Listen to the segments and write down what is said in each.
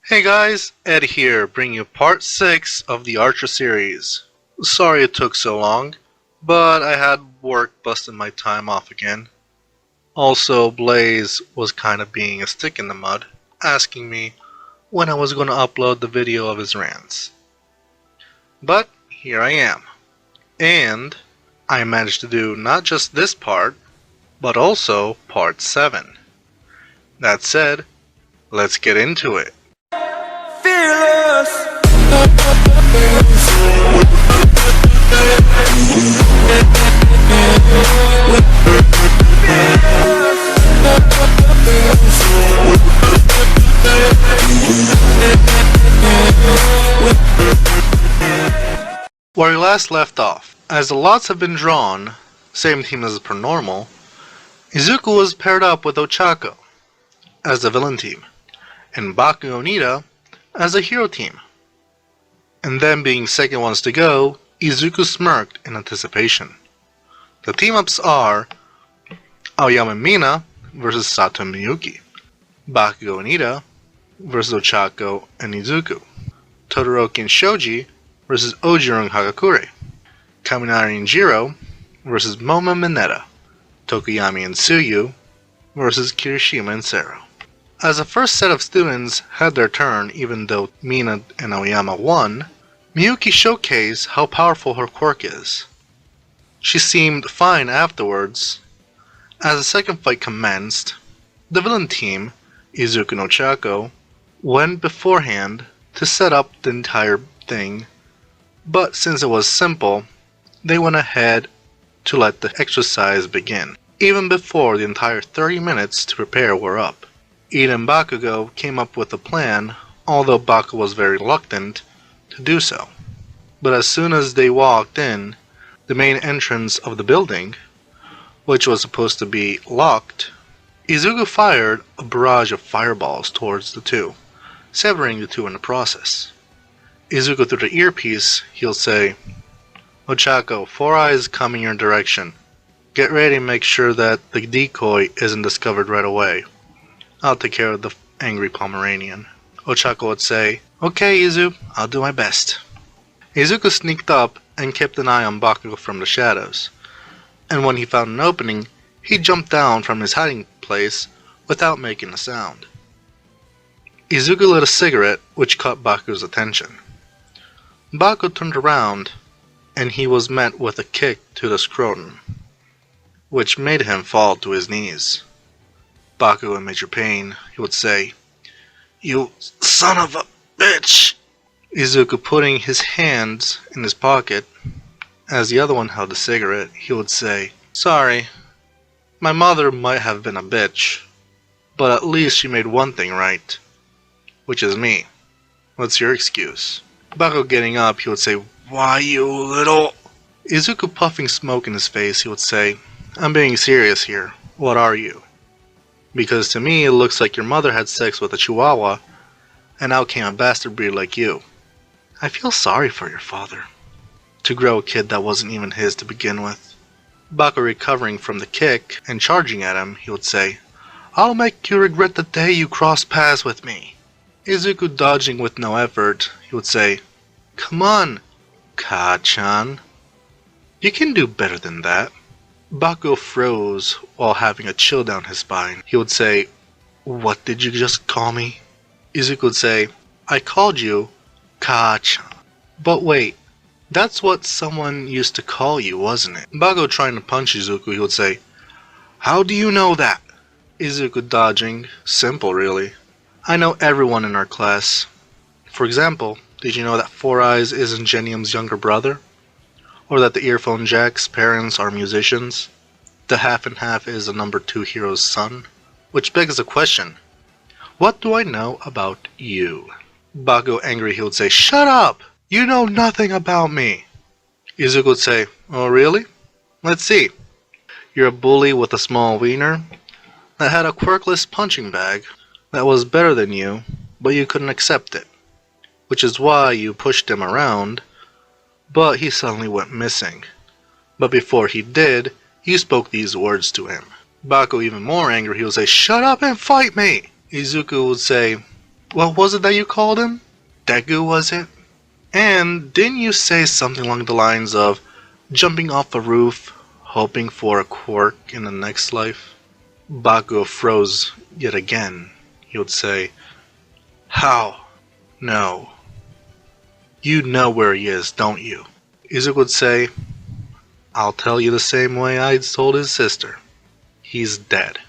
Hey guys, Ed here, bringing you part 6 of the Archer series. Sorry it took so long, but I had work busting my time off again. Also, Blaze was kind of being a stick in the mud, asking me when I was going to upload the video of his rants. But here I am. And I managed to do not just this part, but also part 7. That said, let's get into it. Fearless. Where we last left off, as the lots have been drawn, same team as per normal, Izuku was paired up with Ochako as the villain team, and Bakugo and Ida as a hero team. And them being second ones to go, Izuku smirked in anticipation. The team-ups are Aoyama and Mina versus Sato and Miyuki, Bakugo and Ida versus Ochako and Izuku, Todoroki and Shoji versus Ojiro and Hagakure, Kaminari and Jiro versus Moma and Mineta, Tokoyami and Tsuyu versus Kirishima and Sero. As the first set of students had their turn, even though Mina and Aoyama won, Miyuki showcased how powerful her quirk is. She seemed fine afterwards. As the second fight commenced, the villain team, Izuku and Ochako, went beforehand to set up the entire thing, but since it was simple, they went ahead to let the exercise begin, even before the entire 30 minutes to prepare were up. Ida and Bakugo came up with a plan, although Bakugo was very reluctant to do so. But as soon as they walked in, the main entrance of the building, which was supposed to be locked, Izuku fired a barrage of fireballs towards the two, severing the two in the process. Izuku through the earpiece, he'll say, "Ochako, 4 eyes coming your direction. Get ready and make sure that the decoy isn't discovered right away. I'll take care of the angry Pomeranian." Ochako would say, "Okay, Izu, I'll do my best." Izuku sneaked up and kept an eye on Bakugo from the shadows, and when he found an opening, he jumped down from his hiding place without making a sound. Izuku lit a cigarette, which caught Bakugo's attention. Bakugo turned around, and he was met with a kick to the scrotum, which made him fall to his knees. Bakugo in major pain, he would say, "You son of a bitch!" Izuku putting his hands in his pocket, as the other one held a cigarette, he would say, "Sorry, my mother might have been a bitch, but at least she made one thing right, which is me. What's your excuse?" Bakugo getting up, he would say, "Why, you little..." Izuku puffing smoke in his face, he would say, "I'm being serious here. What are you? Because to me it looks like your mother had sex with a chihuahua, and out came a bastard breed like you. I feel sorry for your father. To grow a kid that wasn't even his to begin with." Bakugo recovering from the kick and charging at him, he would say, "I'll make you regret the day you cross paths with me." Izuku dodging with no effort, he would say, "Come on, Ka-chan. You can do better than that." Bakugo froze while having a chill down his spine. He would say, "What did you just call me?" Izuku would say, "I called you Ka-chan." "But wait, that's what someone used to call you, wasn't it?" Bakugo trying to punch Izuku, he would say, "How do you know that?" Izuku dodging, simple really. "I know everyone in our class. For example, did you know that 4 Eyes isn't Genium's younger brother? Or that the Earphone Jack's parents are musicians? The Half and Half is the number 2 hero's son? Which begs the question, what do I know about you?" Bakugo angry, he would say, "Shut up! You know nothing about me." Izuku would say, "Oh really? Let's see. You're a bully with a small wiener that had a quirkless punching bag that was better than you, but you couldn't accept it, which is why you pushed him around, but he suddenly went missing. But before he did, you spoke these words to him." Bakugo even more angry, he would say, "Shut up and fight me!" Izuku would say, What was it that you called him? Deku, was it? And didn't you say something along the lines of jumping off a roof, hoping for a quirk in the next life? Bakugo froze yet again. He would say, "How? No. You know where he is, don't you?" Izuku would say, "I'll tell you the same way I told his sister. He's dead.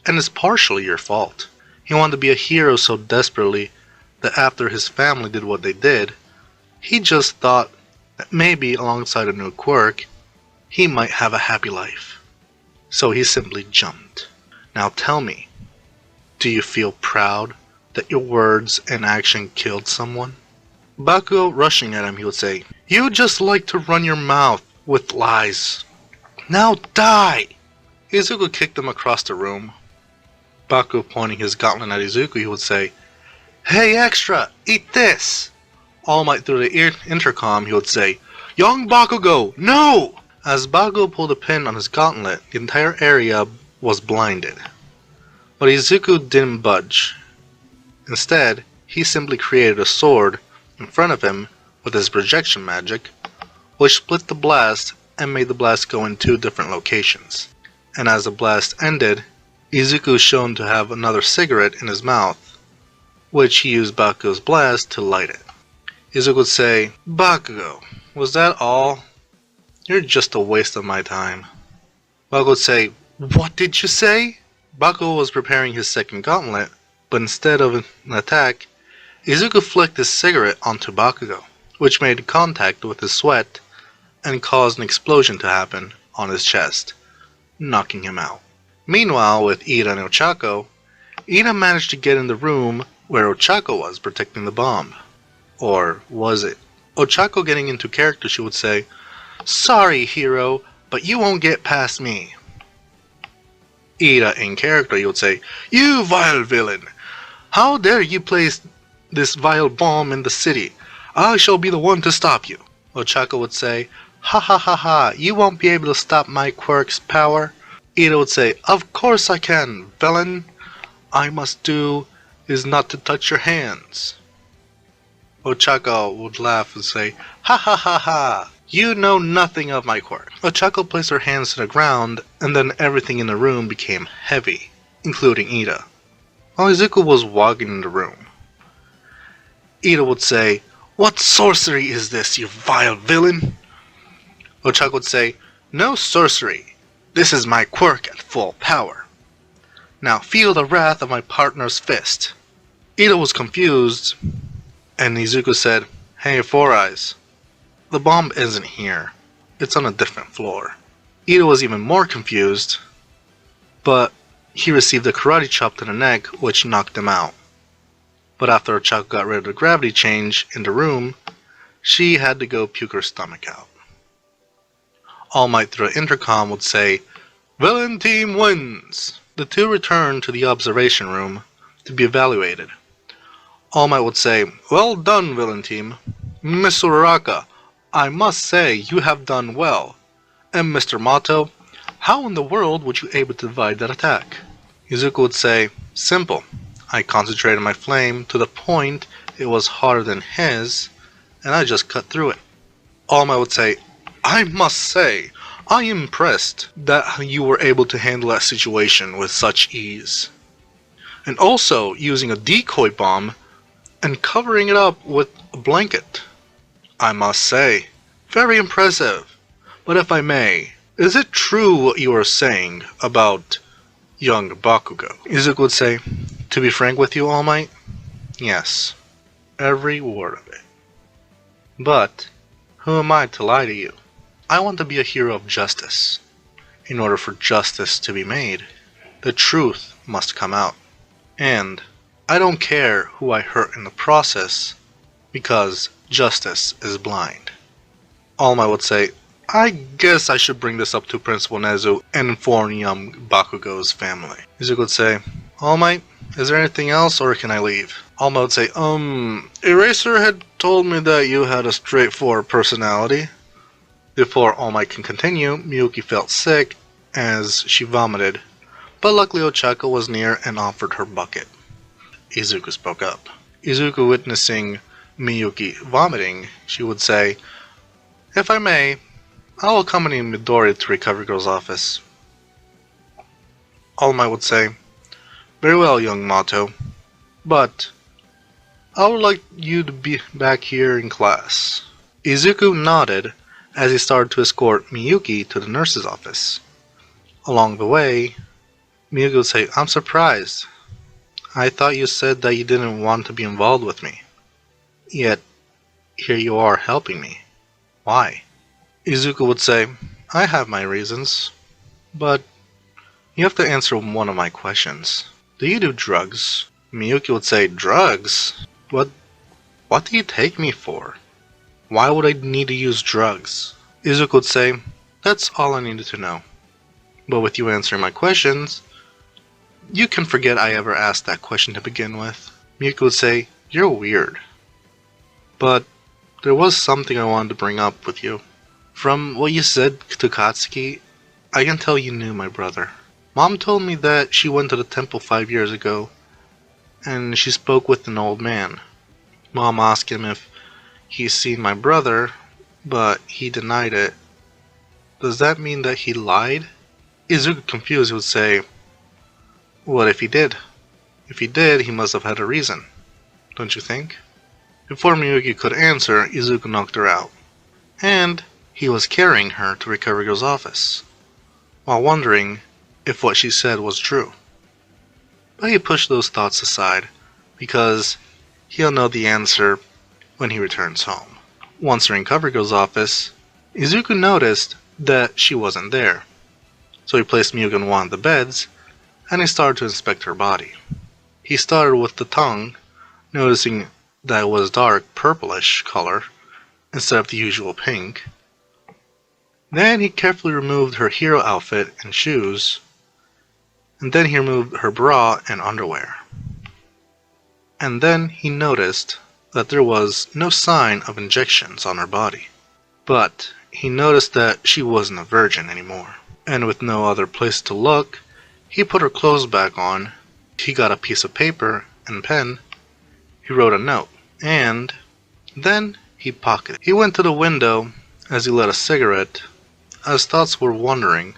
And it's partially your fault. He wanted to be a hero so desperately that after his family did what they did, he just thought that maybe alongside a new quirk, he might have a happy life. So he simply jumped. Now tell me, do you feel proud that your words and action killed someone?" Bakugo rushing at him, he would say, "You just like to run your mouth with lies. Now die!" Izuku kicked him across the room. Bakugo pointing his gauntlet at Izuku, he would say, "Hey Extra, eat this!" All Might through the intercom, he would say, "Young Bakugo, no!" As Bakugo pulled a pin on his gauntlet, the entire area was blinded. But Izuku didn't budge. Instead, he simply created a sword in front of him with his projection magic, which split the blast and made the blast go in two different locations. And as the blast ended, Izuku is shown to have another cigarette in his mouth, which he used Bakugo's blast to light it. Izuku would say, "Bakugo, was that all? You're just a waste of my time." Bakugo would say, "What did you say?" Bakugo was preparing his second gauntlet, but instead of an attack, Izuku flicked his cigarette onto Bakugo, which made contact with his sweat and caused an explosion to happen on his chest, knocking him out. Meanwhile, with Ida and Ochako, Ida managed to get in the room where Ochako was protecting the bomb. Or was it? Ochako getting into character, she would say, "Sorry, hero, but you won't get past me." Ida in character, he would say, "You vile villain! How dare you place this vile bomb in the city? I shall be the one to stop you." Ochako would say, "Ha ha ha ha, you won't be able to stop my quirk's power." Ida would say, "Of course I can, villain. I must do is not to touch your hands." Ochako would laugh and say, "Ha ha ha ha, you know nothing of my quirk." Ochako placed her hands to the ground, and then everything in the room became heavy, including Ida. While Izuku was walking in the room, Ida would say, "What sorcery is this, you vile villain?" Ochako would say, "No sorcery. This is my quirk at full power. Now feel the wrath of my partner's fist." Ida was confused, and Izuku said, "Hey, Four Eyes, the bomb isn't here. It's on a different floor." Ida was even more confused, but he received a karate chop to the neck, which knocked him out. But after Ochako got rid of the gravity change in the room, she had to go puke her stomach out. All Might through an intercom would say, "Villain team wins!" The two returned to the observation room to be evaluated. All Might would say, "Well done, villain team. Mr. Uraraka, I must say you have done well. And Mr. Mato, how in the world would you able to divide that attack?" Izuku would say, "Simple. I concentrated my flame to the point it was hotter than his, and I just cut through it." All Might would say, "I must say, I am impressed that you were able to handle that situation with such ease. And also using a decoy bomb and covering it up with a blanket. I must say, very impressive. But if I may, is it true what you are saying about young Bakugo?" Izuku would say, "To be frank with you, All Might, yes, every word of it. But who am I to lie to you? I want to be a hero of justice. In order for justice to be made, the truth must come out. And I don't care who I hurt in the process, because justice is blind." All Might would say, "I guess I should bring this up to Principal Nezu and inform young Bakugo's family." Izuku would say, "All Might, is there anything else, or can I leave?" All Might would say, Eraser had told me that you had a straightforward personality." Before All Might can continue, Miyuki felt sick as she vomited, but luckily Ochako was near and offered her bucket. Izuku spoke up. Izuku witnessing Miyuki vomiting, she would say, "If I may, I will accompany Midori to Recovery Girl's office." All Might would say, "Very well, young Mato, but I would like you to be back here in class." Izuku nodded as he started to escort Miyuki to the nurse's office. Along the way, Miyuki would say, "I'm surprised. I thought you said that you didn't want to be involved with me. Yet, here you are helping me. Why?" Izuku would say, "I have my reasons, but you have to answer one of my questions. Do you do drugs?" Miyuki would say, "Drugs? What do you take me for? Why would I need to use drugs?" Izuku would say, "That's all I needed to know. But with you answering my questions, you can forget I ever asked that question to begin with." Miyuki would say, "You're weird. But there was something I wanted to bring up with you. From what you said to Katsuki, I can tell you knew my brother. Mom told me that she went to the temple 5 years ago, and she spoke with an old man. Mom asked him if he's seen my brother, but he denied it. Does that mean that he lied?" Izuku, confused, would say, "What if he did? If he did, he must have had a reason, don't you think?" Before Miyuki could answer, Izuku knocked her out, and he was carrying her to Recovery Girl's office, while wondering if what she said was true. But he pushed those thoughts aside, because he'll know the answer when he returns home. Once in Recovery Girl's office, Izuku noticed that she wasn't there, so he placed Miyuki on one of the beds, and he started to inspect her body. He started with the tongue, noticing that it was dark purplish color instead of the usual pink. Then he carefully removed her hero outfit and shoes, and then he removed her bra and underwear. And then he noticed that there was no sign of injections on her body. But he noticed that she wasn't a virgin anymore. And with no other place to look, he put her clothes back on, he got a piece of paper and pen, he wrote a note, and then he pocketed it. He went to the window as he lit a cigarette, as thoughts were wandering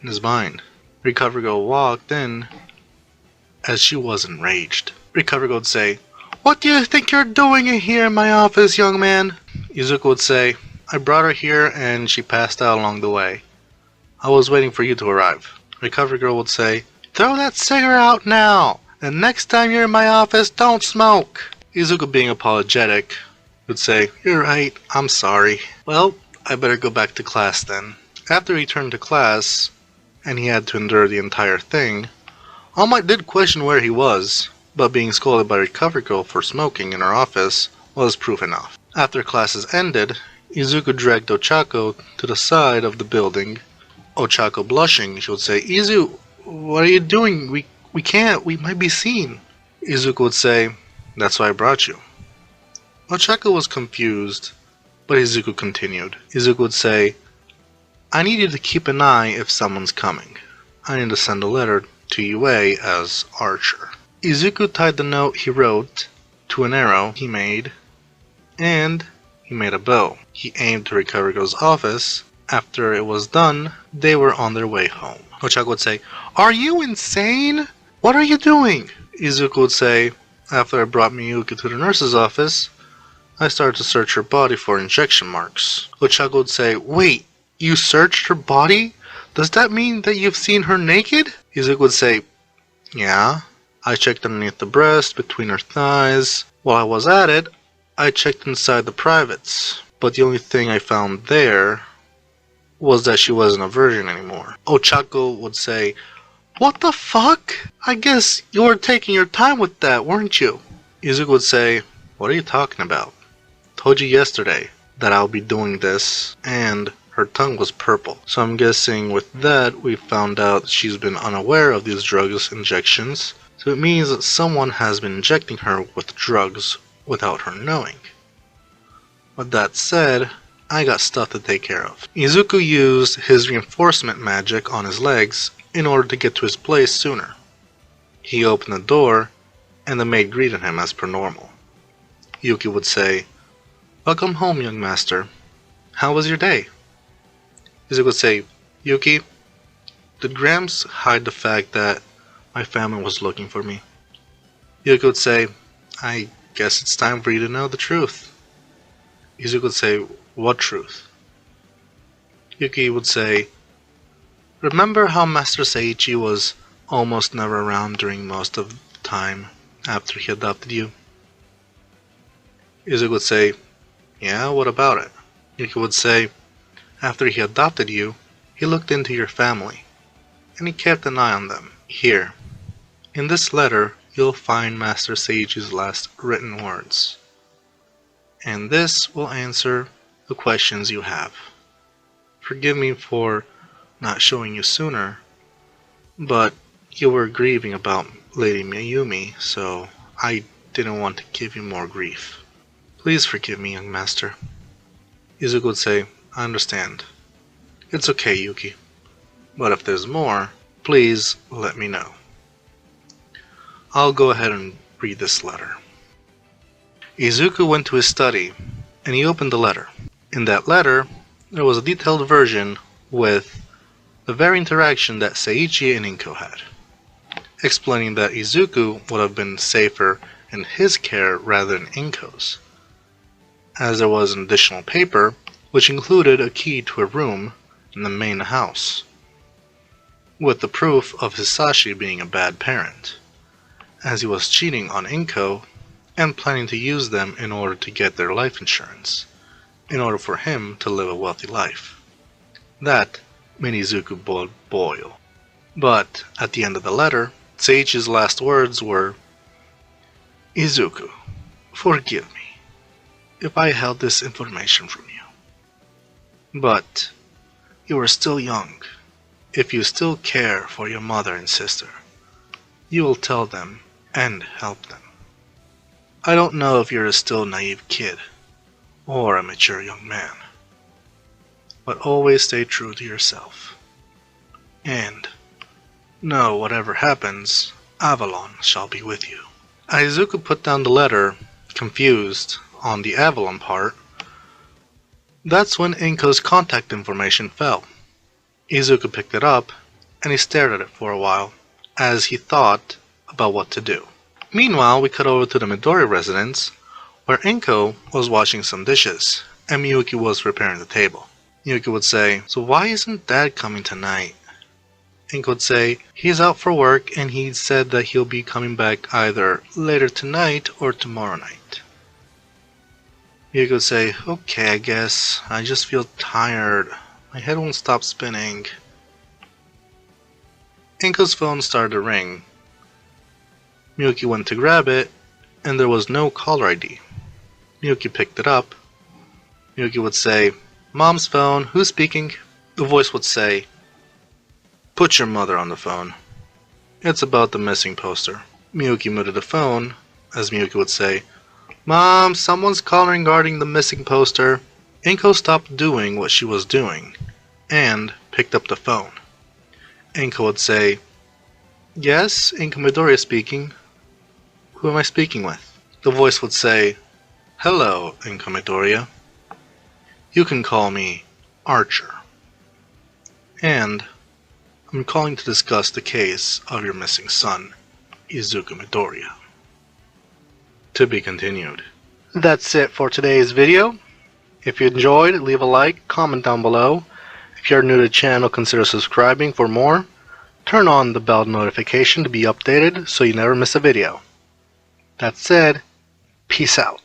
in his mind. Recovery Girl walked in as she was enraged. Recovery Girl would say, "What do you think you're doing in here in my office, young man?" Izuku would say, "I brought her here and she passed out along the way. I was waiting for you to arrive." Recovery Girl would say, "Throw that cigarette out now, and next time you're in my office, don't smoke." Izuku, being apologetic, would say, "You're right, I'm sorry. Well, I better go back to class then." After he returned to class, and he had to endure the entire thing, All Might did question where he was, but being scolded by Recovery Girl for smoking in her office was proof enough. After classes ended, Izuku dragged Ochako to the side of the building. Ochako, blushing, she would say, "Izu, what are you doing? We can't, we might be seen." Izuku would say, "That's why I brought you." Ochako was confused, but Izuku continued. Izuku would say, "I need you to keep an eye if someone's coming. I need to send a letter to UA as Archer." Izuku tied the note he wrote to an arrow he made, and he made a bow. He aimed to Recovery Girl's office. After it was done, they were on their way home. Ochako would say, "Are you insane? What are you doing?" Izuku would say, "After I brought Miyuki to the nurse's office, I started to search her body for injection marks." Ochako would say, "Wait, you searched her body? Does that mean that you've seen her naked?" Izuku would say, "Yeah. I checked underneath the breast, between her thighs. While I was at it, I checked inside the privates. But the only thing I found there was that she wasn't a virgin anymore." Ochako would say, "What the fuck? I guess you were taking your time with that, weren't you?" Izuku would say, "What are you talking about? Told you yesterday that I'll be doing this," and her tongue was purple. So I'm guessing with that we found out she's been unaware of these drugs injections. So it means that someone has been injecting her with drugs without her knowing. With that said, I got stuff to take care of. Izuku used his reinforcement magic on his legs in order to get to his place sooner. He opened the door, and the maid greeted him as per normal. Yuki would say, "Welcome home, young master. How was your day?" Izuku would say, "Yuki, did Gramps hide the fact that my family was looking for me?" Yuki would say, "I guess it's time for you to know the truth." Izuku would say, "What truth?" Yuki would say, "Remember how Master Seiji was almost never around during most of the time after he adopted you?" Izuku would say, "Yeah, what about it?" Yuki would say, "After he adopted you, he looked into your family, and he kept an eye on them. Here, in this letter, you'll find Master Seiji's last written words. And this will answer the questions you have. Forgive me for not showing you sooner, but you were grieving about Lady Miyumi, so I didn't want to give you more grief. Please forgive me, young master." Izuku would say, "I understand. It's okay, Yuki. But if there's more, please let me know." I'll go ahead and read this letter. Izuku went to his study, and he opened the letter. In that letter, there was a detailed version with the very interaction that Seiji and Inko had, explaining that Izuku would have been safer in his care rather than Inko's, as there was an additional paper which included a key to a room in the main house, with the proof of Hisashi being a bad parent, as he was cheating on Inko and planning to use them in order to get their life insurance, in order for him to live a wealthy life. That made Izuku boil. But at the end of the letter, Seiji's last words were, "Izuku, forgive me if I held this information from you. But you are still young. If you still care for your mother and sister, you will tell them and help them. I don't know if you're a still naive kid or a mature young man, but always stay true to yourself. And know whatever happens, Avalon shall be with you." Izuku put down the letter, confused on the Avalon part. That's when Inko's contact information fell. Izuku picked it up, and he stared at it for a while, as he thought about what to do. Meanwhile, we cut over to the Midori residence, where Inko was washing some dishes, and Miyuki was preparing the table. Miyuki would say, "So why isn't Dad coming tonight?" Inko would say, "He's out for work, and he said that he'll be coming back either later tonight or tomorrow night." Miyuki would say, "Okay, I guess. I just feel tired. My head won't stop spinning." Inko's phone started to ring. Miyuki went to grab it, and there was no caller ID. Miyuki picked it up. Miyuki would say, "Mom's phone, who's speaking?" The voice would say, "Put your mother on the phone. It's about the missing poster." Miyuki muted the phone, as Miyuki would say, "Mom, someone's calling regarding the missing poster." Inko stopped doing what she was doing, and picked up the phone. Inko would say, "Yes, Inko Midoriya speaking. Who am I speaking with?" The voice would say, "Hello, Inko Midoriya. You can call me Archer. And I'm calling to discuss the case of your missing son, Izuku Midoriya." To be continued. That's it for today's video. If you enjoyed, leave a like, comment down below. If you're new to the channel, consider subscribing for more. Turn on the bell notification to be updated so you never miss a video. That said, peace out.